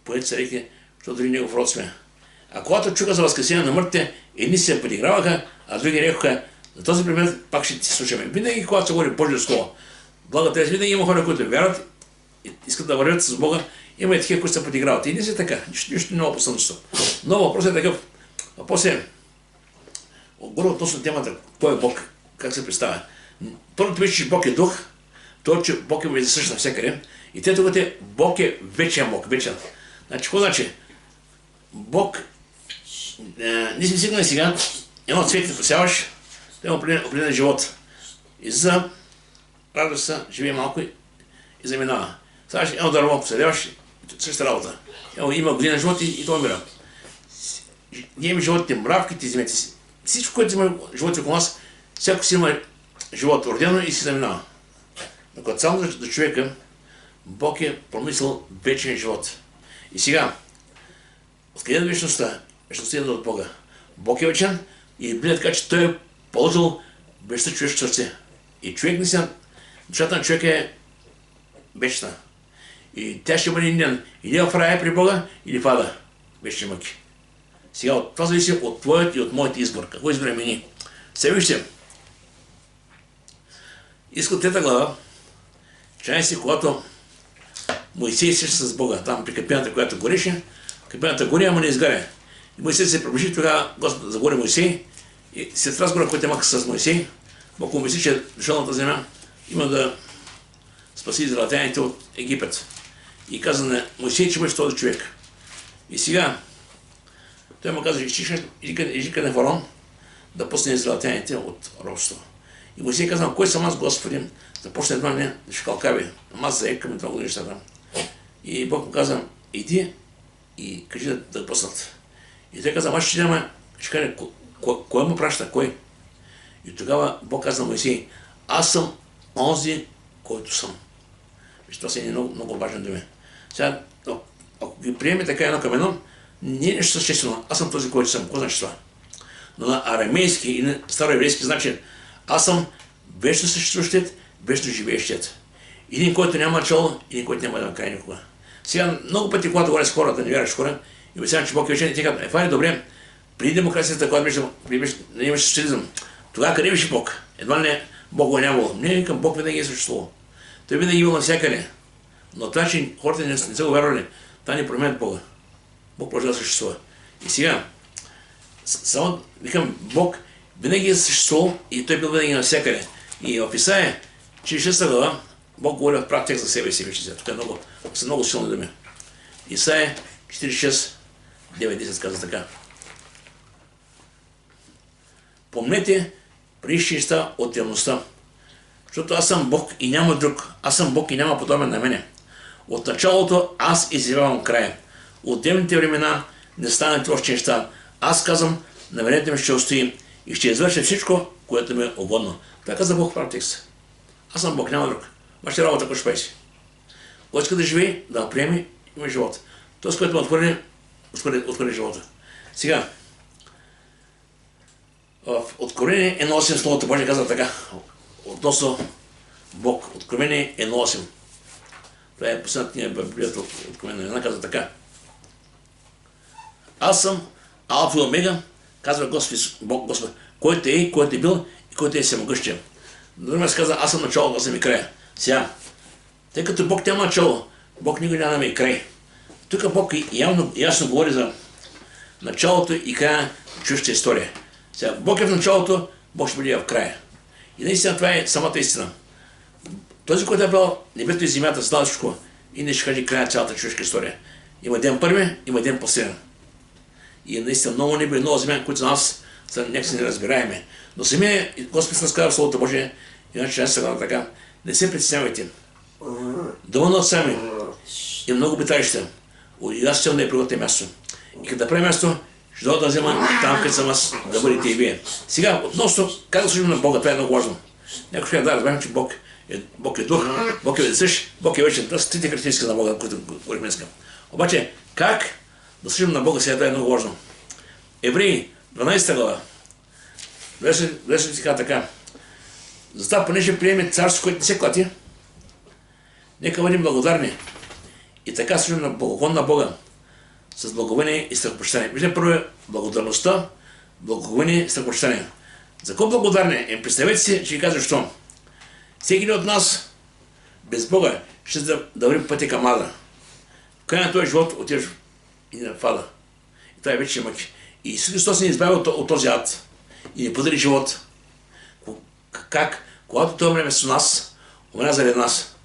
поети са реки, защото дори негов род сме. А когато чуха за възкресение на мъртвите, едни се подиграваха, а други рекоха, за този предмет пак ще ти слушаме. Винаги, когато се говори Божие Слово, благотест, винаги има хора, които вярват, искат да вървят с Бога, има и такива, които се подиграват. И не си така, нищо не е опасността. Но въпросът е такъв. Въпрос е, отгоре относно темата, кой е Бог, как се представя. Първото беше, че Бог е дух, второ, че Бог е вездесъщ навсякъде, и третото е, Бог е вечен Бог, вечен. Значи, какво значи? Бог, ние сме сигнали сега, едно цвете посяваш, той има определен живот. И за радост се живее малко и заминава. Сега едно дърво посадяваш, същата работа. Има година живот и това умира. Ние имаме животите, мравките, земете си. Всичко, което има животи около нас, всяко си има живот родено и си заминава. Но когато само за човека, Бог е промислил вечен живот. И сега, откъде е вечността? Вечността идва от Бога. Бог е вечен и Библията така, че Той е положил вечността човешко сърце. И човек наистина, душата на човека е вечна. И тя ще бъде иден или в рая при Бога, или в ада. Вечни мъки. Сега, това зависи от твоят и от моят избор. Какво изберем ние? Сега вижте. Изход 3 глава, чай си, когато Моисей среща с Бога, там при капината, която гореше, кипената горе, ама не изгаря. И Моисей се приближи, тогава Господ заговори Моисей и след разговора, който имаха с Моисей, Бог му мисли, че дошъл на тази земя има да спаси израелтяните от Египет. И каза на Моисей, че бъдеш този човек. И сега той му каза, езика на фараон да пусне израелтяните от робство. И Моисей каза, кой съм аз, Господи, започна едва не да шкалкави. Ама аз заекам и това го нещата. И Бог му каза, иди и кажи да пуснат. И той каза, аз ще няма, ще каже, кой му праща, кой? И тогава Бог каза на Моисей, аз съм онзи, който съм. Виж, това са много, много важни думи. Сега, ако ги приеме така едно към едно, не е нещо съществено. Аз съм този, който съм. Какво значи това? Но на арамейски и на староеврейски значи, аз съм вечно съществуващият, вечно живеещият. Един, който няма начало, един, който няма да има край никога. Сега, много пъти, когато говоря с хората, не вярваш хора, и обяснявам, че Бог е вечен, и те казват, това е добре, преди демокрацията, когато имаше социализъм, тогава къде беше Бог? Едва не Бог го нямало. Не, викам, Бог винаги е съществувал. Той винаги е бил навсякъде. Но това, че хората не са го вярвали, това не променят Бога. Бог продължава да съществува. И сега, само викам, Бог винаги е съществувал и той бил винаги навсякъде. И в Исаия, 46 глава, Бог говори в прав текст за себе си. Тук са много силни думи. Исаия 46, 9-10 казва така. Помнете предишни неща от темността, защото аз съм Бог и няма друг. Аз съм Бог и няма подобен на мене. От началото аз изявявам края. От древните времена не станат още неща. Аз казвам, намерението ми ще устои и ще извърша всичко, което ми е угодно. Това каза Бог в прав текст. Аз съм Бог, няма друг. Вашата работа, ако ще прави си. Който иска да живее, да приеме, има живота. Този, който ме отхвърли живота. Сега, в Откровение 1.8 Словото Божие казва така, относно Бог. Откровение 1.8. Това е последната книга в Библията от Откровение. Една казва така. Аз съм Алфа и Омега, казва Господ, който е, който е бил и който е всемогъщия. Другия се казва, аз съм начало, аз съм и края. Сега, тъй като Бог няма начало, Бог никога няма и край. Тук Бог ясно говори за началото и края на чуждата история. Сега, Бог е в началото, Бог ще бъде в края. И наистина това е самата истина. Този, който е бил небето и земята, знал всичко и не ще каже края на цялата човешка история. Има ден първи, има ден последен. И наистина много небе и много земя, които за нас са някакси неразбираеми. Но самия Господ разказва в Словото Божие, иначе аз сега така, не се притеснявайте. Доволно от сами и много обиталища. И аз цел да е приготвя място. И като да прави място, ще дойда да взема там, където съм аз, да бъдете и вие. Сега, относно как да служим на Бога, това е много важно. Някой ще да разберем, че Бог е дух, Бог е ведесъщ, Бог е вечен. Това са трите характеристики на Бога, които говорим днес. Обаче, как да служим на Бога, сега това е много важно. Евреи, 12 глава. Влезли си казва така. Затова, понеже приеме царство, което не се клати, нека бъдем благодарни. И така служим на благоклон на Бога. С благовение и страхопочитание. Виждаме първо е благодарността, благовение и страхопочитание. За какво благодарни? Представете си, че ви казвам защо. Всеки един от нас, без Бога, ще да върви пътя към ада. В края на този живот отиваш и на фада. И това е вече мъки. И Исус Христос ни избави от този ад. И ни подари живот. Как? Когато Той умре с нас, умря заради нас.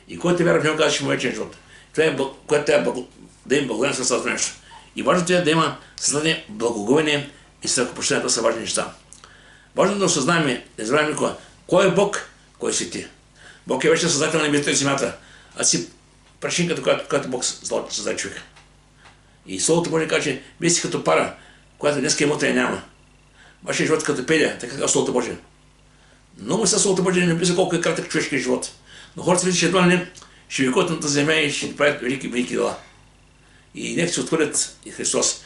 И който вярва в Него, казва, че има вечен живот. Това е, което трябва да има благоволение с това нещо. И важното е да има създадение благоговение и страхопочитание. Това са важни неща. Важно е да осъзнаем, не забравяме никога, кой е Бог, кой си ти. Бог е вече създател на небето и земята. А си прашинката, която Бог създаде човека. И Словото Божие казва, че вие си като пара, която днес и утре няма. Вашия живот като пеля, така казва Словото Божие. Много са Словото Божие не написа колко е кратък човешкият живот. Но хората виждат, че едва не ще викот на тази земя и ще правят велики дела. И нека се отхвърлят и Христос.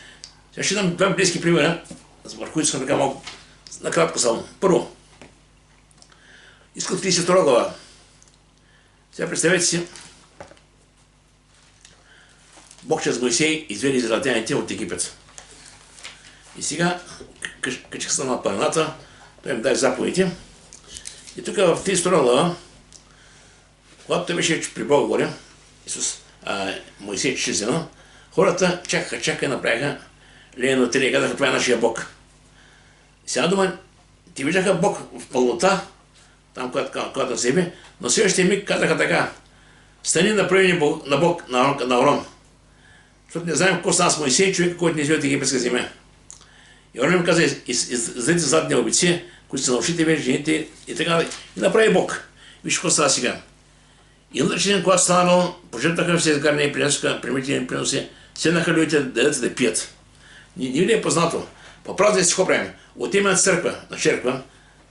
Сега ще дам два близки примера, върху които искам така малко накратко само. Първо, Изход 32 глава. Сега представете си, Бог чрез Моисей изведе израелтяните от Египет. И сега качиха се на планината, той им даде заповедите. И тук в 32 глава, когато той беше при Бога говоря, Моисей чрез едно, Хората чакаха и направиха лейно теле и казаха, това е нашия Бог. И сега дума, ти виждаха Бог в пълнота, там, когато се яви, но следващия миг казаха така, стани направи на Бог, на Арон. Защото не знаем какво стана с Моисей, човек, който не извел от египетска земя. И Арон им каза, излезте задни обици, които са научите, жените и така, и направи Бог. Виж какво става сега. И на когато станало, пожертваха все изгарни и принесоха, примитивни приноси, седнаха людите да ядат и да пият. Не ли е познато? По празник си какво правим? Отиваме на черква,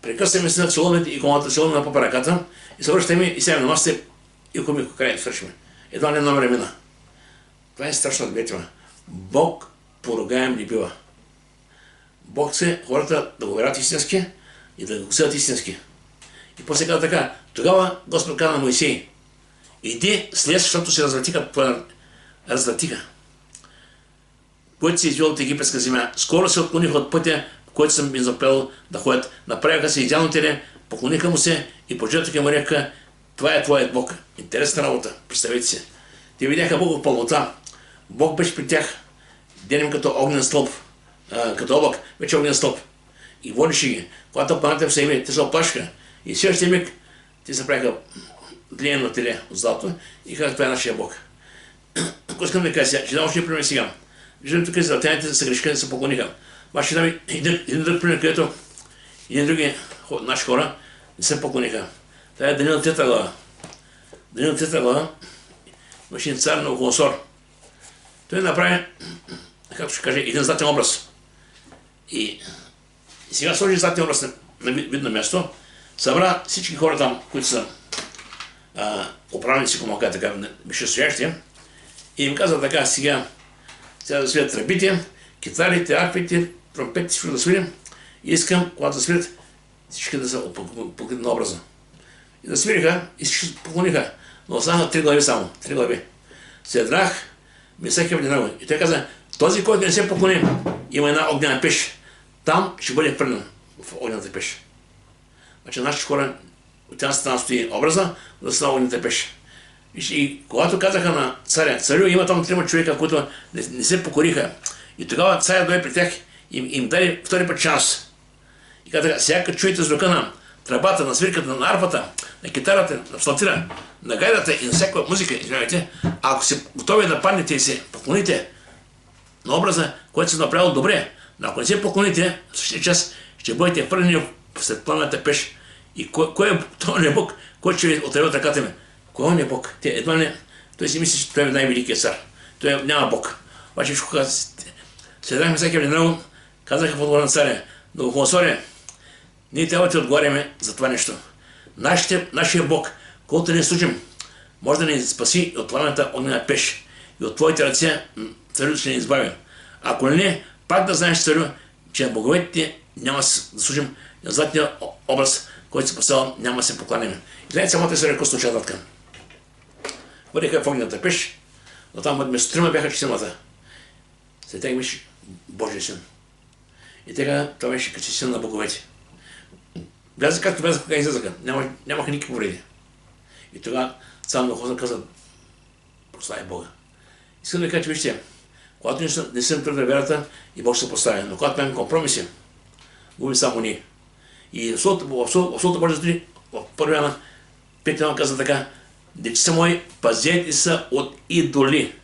прекъсваме се на целуваме иконата, целуваме на папа ръката и се връщаме и сядаме на масата и комико край свършим. Едва не номер мина. Това е страшно отбетива. Бог поругаем не бива. Бог се хората да го верят истински и да го съдят истински. И после каза така, тогава Господ каза на Моисей, иди след, защото се развратиха. Който се извел от египетска земя, скоро се отклониха от пътя, в който съм им запел да ходят. Направиха се идеално теле, поклониха му се и пожертваха му река, това е твоят Бог. Интересна работа, представете си. Те видяха Бог в пълнота. Бог беше при тях, денем като огнен стълб, като облак, вече огнен стълб. И водеше ги. Когато планета се яви, те се оплашиха. И следващия миг те се правиха глиено теле от злато и казаха, това е нашия Бог. Ако искам да кажа, ще дам още пример сега. Виждам тук израелтяните са грешкани, се поклониха. Обаче ще дам един друг пример, където един други наши хора не се поклониха. Това е Даниил 3 глава. Даниил 3 глава имаше цар на Навуходоносор. Той направи, както ще кажа, един златен образ. И сега сложи златен образ на видно място, събра всички хора там, които са управници, ако мога така, висшестоящи, и им каза така, сега да свирят тръбите, китарите, арфите, тромпетите, всичко да свирим. И искам, когато да свирят, всички да са погледни на образа. И да свириха и всички поклониха. Но останаха 3 глави само. 3 глави. Седрах, Мисах и Абединаго. И той каза, този, който не се поклони, има една огнена пеш. Там ще бъде хвърлен в огнената пеш. Значи нашите хора, от една страна стои образа, да става огнената пеш. И когато казаха на царя, царю, има там 3 човека, които не се покориха. И тогава царя дойде при тях и им даде втори път шанс. И казаха, сега като чуете звука на тръбата, на свирката, на арфата, на китарата, на псалтира, на гайдата и на всяка музика, извинявайте, ако се готови да паднете и се поклоните на образа, който се направил добре, но ако не се поклоните, в същия час ще бъдете хвърлени след пламената пеш. И кой е този Бог, който ще ви отрева от ръката ми? Кой е Бог? Едва не, той си мисли, че той е най-великият цар. Той няма Бог. Обаче всичко каза, седнахме всеки веднага, казаха в отговор на царя, Навуходоносоре, ние трябва да ти отговаряме за това нещо. Нашия Бог, колкото не служим, може да ни спаси от пламената огнена пеш и от твоите ръце царю ще ни избави. Ако не, пак да знаеш, царю, че на боговете няма да служим на златния образ, който се поставил, няма да се покланяме. И знаете, самата история, какво случва татка. Бъдеха в огнената пеш, но там вместо 3 бяха 4. След тях беше Божия син. И така това беше като син на боговете. Влязаха както влязаха, кога излязаха. Нямаха никакво вреди. И тогава сам Навуходоносор каза, прослави Бога. Искам да кажа, че вижте, когато не съм твърда вярата, и Бог се поставя. Но когато имаме компромиси, губим само ние. И в Словото Божие стои, в първи Йоанна 5 глава каза така, дечица мои, пазете са от идоли.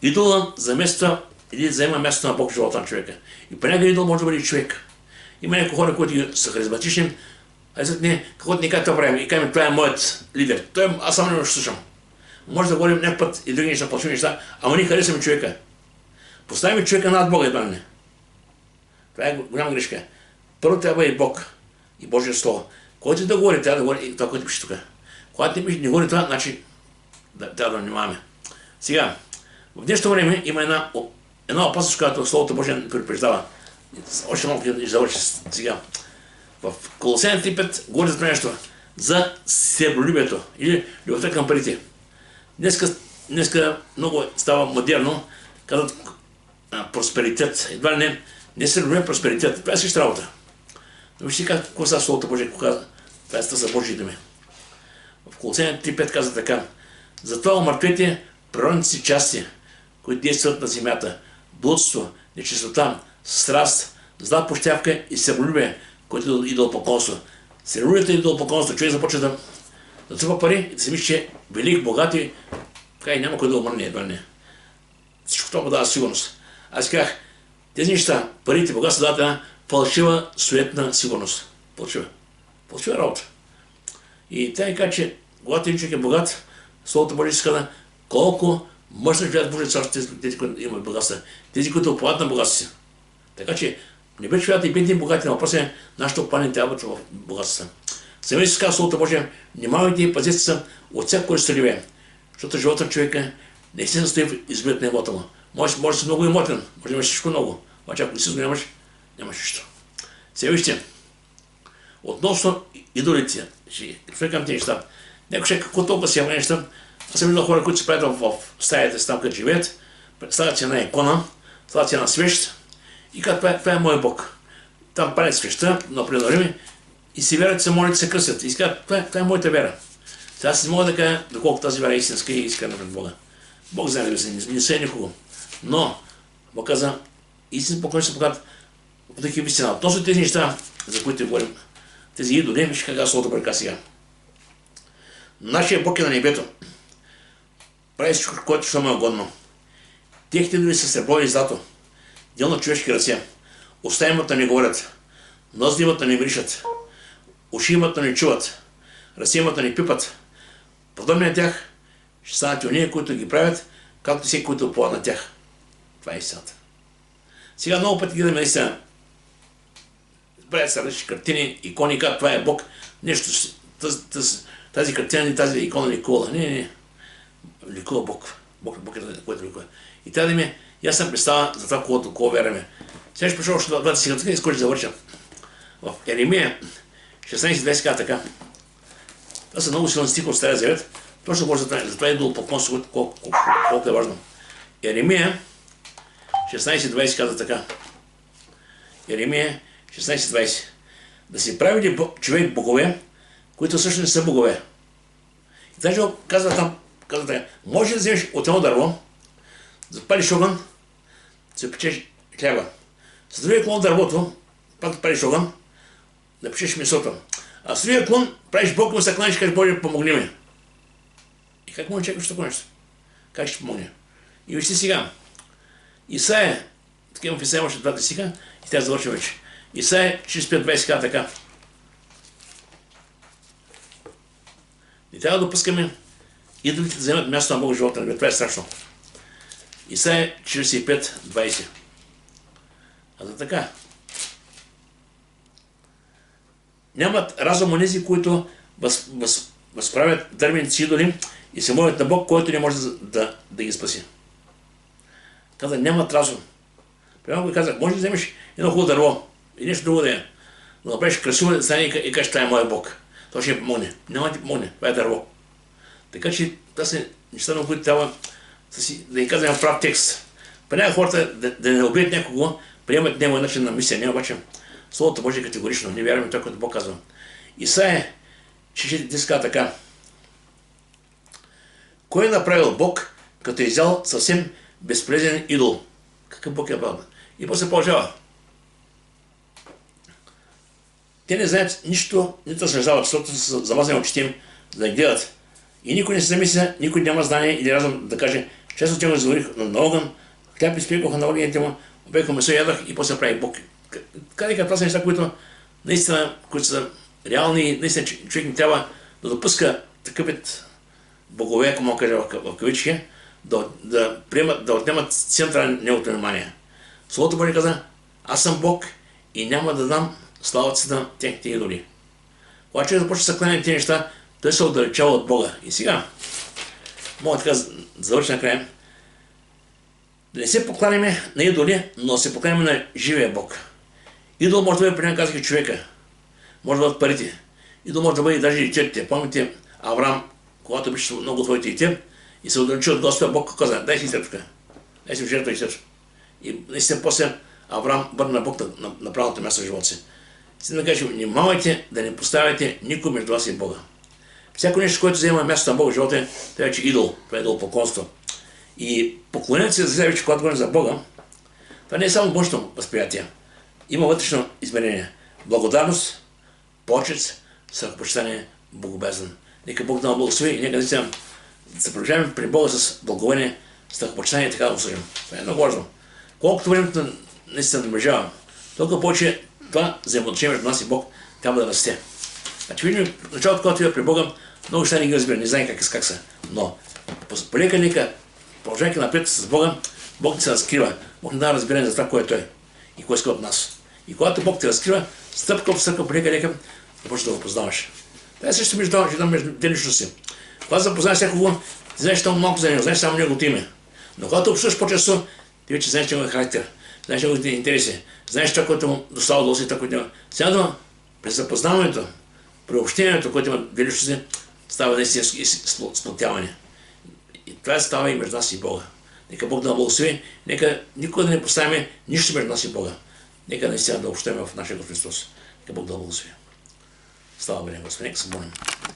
Идола замества или заема мястото на Бог в живота на човека. И понякога идол може да бъде човек. Има някои хора, които са харизматични, а искат не, каквото ни как това правим, и кажем, това е моят лидер. Аз само не го слушам. Може да говорим някакъв път и други неща, плачни неща, ама ние харесваме човека. Поставяме човека над Бога едва не. Това е голяма грешка. Първо трябва и Бог, и Божие Слово. Който да говори, трябва да говори и това, което пише тук. Когато не говори това, значи трябва да внимаваме. Сега, в днешното време има една опасност, която Словото Божие ни предупреждава. Още малко да завърши сега. В Колосяни 3.5 говори за това нещо. За себелюбието или любовта към парите. Днеска много става модерно, казват просперитет. Едва не се любим просперитет. Това е същата работа. Но вижте какво става Словото Божие, какво казва. Това е за Божие думи. В Колосяни 3.5 казва така. Затова омъртвете природните си части, които действат на земята. Блудство, нечистота, страст, зла пощявка и себелюбие, което е идолопоклонство. Себелюбието и идолопоклонство. Човек започва да трупа пари и да се мисли, че велик, богат и така и няма кой да умърне, едва не. Всичко това му дава сигурност. Аз казах, тези неща, парите, богатство дават една фалшива, суетна сигурност. Фалшива работа. И тя каза, че когато един човек е богат, Словото Божие се казва, колко мъжно живеят Божие царство, тези, които имат богатство, тези, които оплават на богатство си. Така че не бе живеят и бедни и богати, но въпрос е нашето опане трябва в богатството. Сами се казва Словото Божие, внимавайте и пазете се от всяко, което се ливе. Защото живота на човека не се състои в избирането на имота му. Може да си много имотен, може да имаш всичко много, обаче ако си го нямаш нищо. Сега вижте, относно идолите, ще към тези неща. Някой ще какво толкова си явно неща. Аз съм виждал хора, които се правят в стаята си там, където живеят, стават си една икона, стават си една свещ и казват, това е мой Бог. Там правят свеща, но предварими и си вярват, се молят, се кръстят. И казват, това е моята вяра. Сега аз не мога да кажа доколко тази вяра е истинска и искрена пред Бога. Бог знае да не се никого. Но, Бог каза, истински поклонници се показват в такива истина. Относно тези неща, за които говорим, тези идоли, виж как Словото Божие сега. Нашия Бог е на небето. Прави всичко, което ще му е угодно. Техните идоли са сребро и злато, дел на човешки ръце. Уста имат да не говорят, ноздри имат да не миришат, уши имат да не чуват, ръце имат да не пипат. Подобни на тях ще станат и ония, които ги правят, както всеки, които уповат на тях. Това е истината. Сега много пъти гледаме наистина. Правят се различни картини, икони, как това е Бог. Нещо, тази картина и тази икона ликува. Не. Ликува Бог. Бог е който ликува. И трябва да ми, аз съм представа за това, кого вярваме. Сега ще пришъл още 20 секунди, с който ще завърша. В Еремия 16:20 казва така. Това са много силни стихи от Стария Завет. Точно може за това идолопоклонство, колко е важно. Еремия 16:20 казва така. Еремия 16:20. Да си прави ли човек богове, които също не са богове. И даже казва така, може да вземеш от едно дърво, да запалиш огън, да се печеш хляба. С другия клон дървото, пак да палиш огън, да печеш месото. А с другия клон правиш Бог, му се кланиш, кажеш, Боже, помогни ми. И как може да чекаш такова нещо? Как ще помогне? И вижте сега. Исаия, такива в Исаия имаше двата стиха, и тя завършва вече. Исаия 45:20 казва така. Не трябва да допускаме идолите да вземат място на Бога в живота на. Това е страшно. Исаия 45:20. А за така. Нямат разум онези, които възправят дървените си идоли и се молят на Бог, който не може да ги спаси. Каза, нямат разум. Примерно го казах, може да вземеш едно хубаво дърво и нещо друго да е. Но направиш красиво да стане и кажеш, това е моя Бог. Това ще ни помогне. Няма да ти помогне. Това е дърво. Така че това са неща, на които трябва да ни казваме прав текст. Понякога хората да не убият някого, приемат неговия начин на мислене, обаче Словото Божие категорично. Не вярваме това, което Бог казва. Исаия 60:10 казва така. Кой е направил Бог, като е изял съвсем безполезен идол? Какъв Бог е правда? И после продължава. Те не знаят нищо, нито се раздават, защото са замазани очите им да ги гледат. И никой не се замисля, никой няма знание или разум да каже, често те го заговорих на огън, хляб изпекоха на огъните му, обекоха месо ядах и после прави Бог. Това са неща, които наистина, които са реални, наистина човек не трябва да допуска такъв вид богове, ако мога кажа в кавички, да отнемат центъра на неговото внимание. Словото Божие каза, аз съм Бог и няма да дам славата си на техните идоли. Когато човек започва да се кланя тези неща, той се отдалечава от Бога. И сега, мога така да завърша накрая, да не се покланяме на идоли, но се покланяме на живия Бог. Идол може да бъде, преди казах, човека. Може да бъдат парите. Идол може да бъде даже и детето. Помните Авраам, когато обича много твоите дете и се отдалечи от Господа, Бог каза, дай си съртка. Дай си в жертва и съртка. И наистина после Авраам върна на Бог на правилното място в живота си. Си да кажем, внимавайте да не поставяте никой между вас и Бога. Всяко нещо, което взема място на Бога в живота, това е идол. Това е идолопоклонство. И поклонението си за себе, че когато говорим за Бога, това не е само външно възприятие. Има вътрешно измерение. Благодарност, почет, съпочитание, богобезен. Нека Бог да ни благослови и нека наистина да се приближаваме при Бога с благоволение, с съпочитание и така да го служим. Това е много важно. Колкото времето наистина наближава, толкова повече това взаимоотношение между нас и Бог трябва да расте. Значи видим в началото, когато идва при Бога, много ще не ги разбира, не знаем как са. Но полека, продължайки напред с Бога, Бог ни се разкрива. Бог ни дава разбиране за това, кое е Той и кое иска от нас. И когато Бог те разкрива, стъпка по стъпка, полека, започваш да го познаваш. Това е също между личности. Когато запознаеш всякого, ти знаеш само малко за него, знаеш само неговото име. Но когато общуваш по-често, ти вече знаеш неговия характер, знаеш неговите интереси, знаеш това, което му достава удоволствие, това, което няма. Сега дума, при запознаването, при общението, което има две личности, става наистина сплотяване. И това става и между нас и Бога. Нека Бог да ни благослови, нека никога да не поставяме нищо между нас и Бога. Нека наистина да общуваме в нашия Христос. Нека Бог да ни благослови. Слава Богу, Господи, нека се молим.